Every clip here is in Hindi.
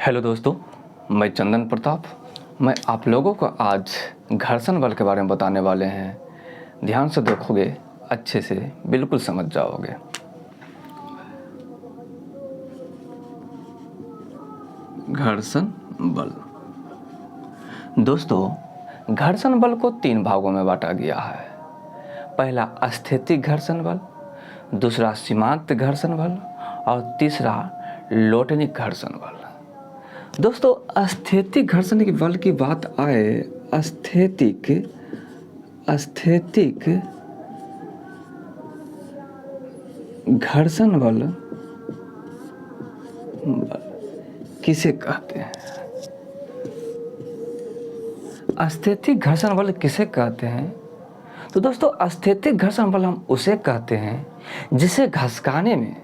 हेलो दोस्तों, मैं चंदन प्रताप। मैं आप लोगों को आज घर्षण बल के बारे में बताने वाले हैं। ध्यान से देखोगे, अच्छे से बिल्कुल समझ जाओगे। घर्षण बल। दोस्तों, घर्षण बल को 3 भागों में बांटा गया है। पहला स्थैतिक घर्षण बल, दूसरा सीमांत घर्षण बल और तीसरा लोटनिक घर्षण बल। दोस्तों, स्थैतिक घर्षण की बल की बात आए, स्थैतिक घर्षण बल किसे कहते हैं? स्थैतिक घर्षण बल किसे कहते हैं? तो दोस्तों, स्थैतिक घर्षण बल हम उसे कहते हैं जिसे घसकाने में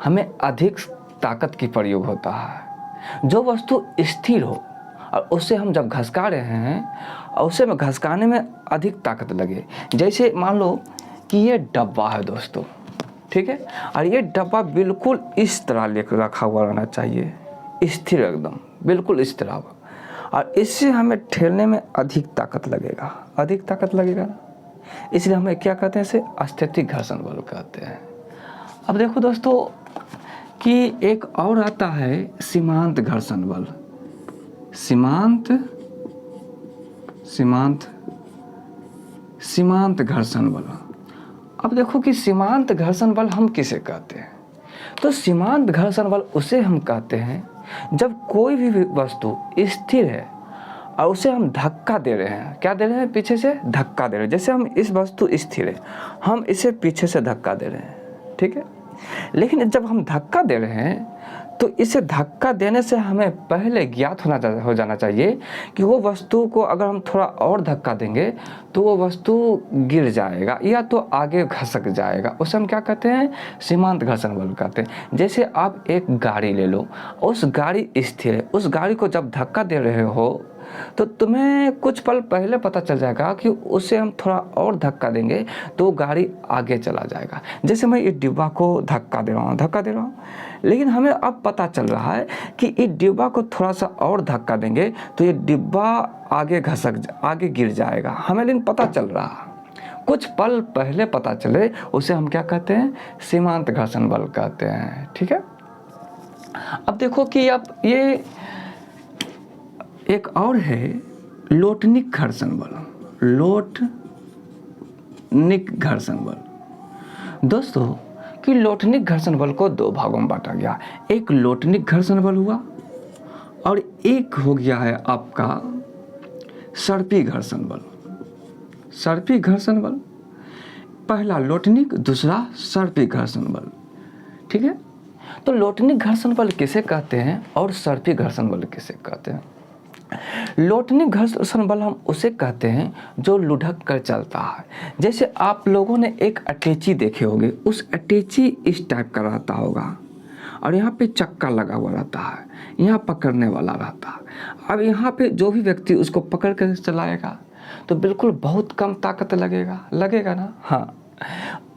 हमें अधिक ताकत की प्रयोग होता है। जो वस्तु स्थिर हो और उसे हम जब घसका रहे हैं और उसे में घसकाने में अधिक ताकत लगे। जैसे मान लो कि ये डब्बा है दोस्तों, ठीक है, और ये डब्बा बिल्कुल इस तरह लेकर रखा हुआ रहना चाहिए, स्थिर एकदम बिल्कुल इस तरह, और इससे हमें ठेलने में अधिक ताकत लगेगा ना। इसलिए हमें क्या कहते हैं? इसे स्थैतिक घर्षण बल कहते हैं। अब देखो दोस्तों कि एक और आता है सीमांत घर्षण बल। सीमांत घर्षण बल। अब देखो कि सीमांत घर्षण बल हम किसे कहते हैं? तो सीमांत घर्षण बल उसे हम कहते हैं जब कोई भी वस्तु स्थिर है और उसे हम धक्का दे रहे हैं। क्या दे रहे हैं? पीछे से धक्का दे रहे हैं। जैसे हम इस वस्तु स्थिर है, हम इसे पीछे से धक्का दे रहे हैं, ठीक है। लेकिन जब हम धक्का दे रहे हैं तो इसे धक्का देने से हमें पहले ज्ञात हो जाना चाहिए कि वो वस्तु को अगर हम थोड़ा और धक्का देंगे तो वो वस्तु गिर जाएगा या तो आगे घसक जाएगा। उसे हम क्या कहते हैं? सीमांत घर्षण बल कहते हैं। जैसे आप एक गाड़ी ले लो, उस गाड़ी स्थिर है, उस गाड़ी को जब धक्का दे रहे हो तो तुम्हें कुछ पल पहले पता चल जाएगा कि उसे हम थोड़ा और धक्का देंगे तो गाड़ी आगे चला जाएगा। जैसे मैं इस डिब्बा को धक्का दे रहा हूँ, लेकिन हमें अब पता चल रहा है कि इस डिब्बा को थोड़ा सा और धक्का देंगे तो ये डिब्बा आगे गिर जाएगा। हमें लेकिन पता चल रहा, कुछ पल पहले पता चले, उसे हम क्या कहते हैं? सीमांत घर्षण बल कहते हैं, ठीक है। अब देखो कि अब ये एक और है लोटनिक घर्षण बल। लोटनिक घर्षण बल। दोस्तों कि लोटनिक घर्षण बल को 2 भागों में बांटा गया। एक लोटनिक घर्षण बल हुआ और एक हो गया है आपका सर्पी घर्षण बल। सर्पी घर्षण बल, पहला लोटनिक, दूसरा सर्पी घर्षण बल, ठीक है। तो लोटनिक घर्षण बल किसे कहते हैं और सर्पी घर्षण बल किसे कहते हैं? लोटनिक घर्षण बल हम उसे कहते हैं जो लुढ़क कर चलता है। जैसे आप लोगों ने एक अटैची देखे होंगे, उस अटैची इस टाइप का रहता होगा और यहाँ पे चक्का लगा हुआ रहता है, यहाँ पकड़ने वाला रहता है। अब यहाँ पे जो भी व्यक्ति उसको पकड़ कर चलाएगा तो बिल्कुल बहुत कम ताकत लगेगा ना। हाँ,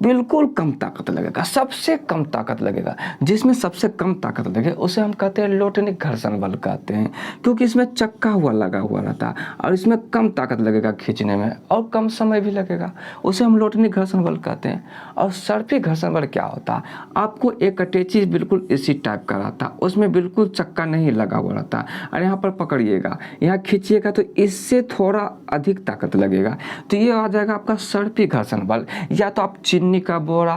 बिल्कुल कम ताकत लगेगा, सबसे कम ताकत लगेगा। जिसमें सबसे कम ताकत लगे उसे हम कहते हैं लोटनिक घर्षण बल कहते हैं, क्योंकि इसमें चक्का लगा हुआ रहता है और इसमें कम ताकत लगेगा खींचने में और कम समय भी लगेगा। उसे हम लोटनिक घर्षण बल कहते हैं। और सर्पी घर्षण बल क्या होता है? आपको एक अटैची बिल्कुल इसी टाइप का रहता, उसमें बिल्कुल चक्का नहीं लगा हुआ रहता और यहाँ पर पकड़िएगा, यहाँ खींचिएगा तो इससे थोड़ा अधिक ताकत लगेगा। तो ये आ जाएगा आपका सर्पी घर्षण बल। या तो आप चीनी का बोरा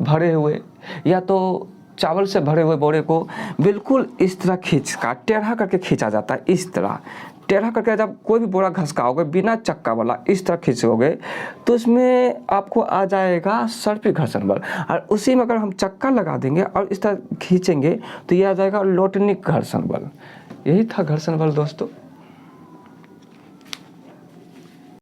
भरे हुए या तो चावल से भरे हुए बोरे को बिल्कुल इस तरह टेढ़ा करके खींचा जाता है। इस तरह टेढ़ा करके जब कोई भी बोरा घसकाओगे बिना चक्का वाला, इस तरह खींचोगे तो इसमें आपको आ जाएगा सर्पी घर्षण बल। और उसी में अगर हम चक्का लगा देंगे और इस तरह खींचेंगे तो ये आ जाएगा लोटनिक घर्षण बल। यही था घर्षण बल दोस्तों।